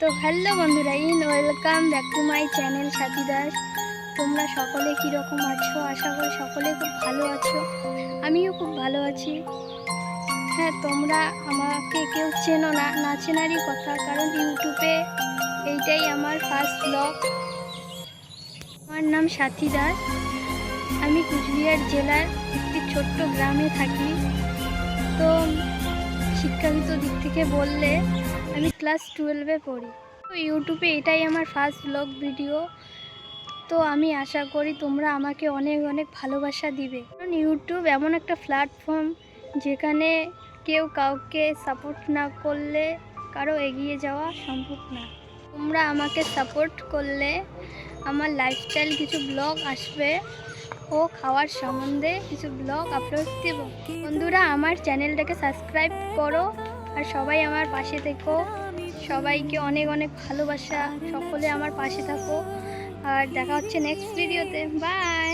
তো হ্যালো বন্ধুরা, welcome back to my channel সাথী দাস। তোমরা সকলে কীরকম আছো? আশা করি সকলে খুব ভালো আছো। আমিও খুব ভালো আছি। হ্যাঁ, তোমরা আমাকে কেউ চেনো না, না চেনারই কথা, কারণ ইউটিউবে এইটাই আমার ফার্স্ট ব্লগ। আমার নাম সাথী দাস। আমি কুচবিহার জেলার একটি ছোট্ট গ্রামে থাকি। তো শিক্ষাগত দিক থেকে বললে আমি ক্লাস 12-এ পড়ি। তো ইউটিউবে এটাই আমার ফার্স্ট ব্লগ ভিডিও। তো আমি আশা করি তোমরা আমাকে অনেক অনেক ভালোবাসা দিবে, কারণ ইউটিউব এমন একটা প্ল্যাটফর্ম যেখানে কেউ কাউকে সাপোর্ট না করলে কারো এগিয়ে যাওয়া সম্ভব না। তোমরা আমাকে সাপোর্ট করলে আমার লাইফস্টাইল কিছু ব্লগ আসবে ও খাওয়ার সম্বন্ধে কিছু ব্লগ আপলোড দেব। বন্ধুরা, আমার চ্যানেলটাকে সাবস্ক্রাইব করো আর সবাই আমার পাশে থেকো। সবাইকে অনেক অনেক ভালোবাসা, সকলে আমার পাশে থাকো। আর দেখা হচ্ছে নেক্সট ভিডিওতে। বাই।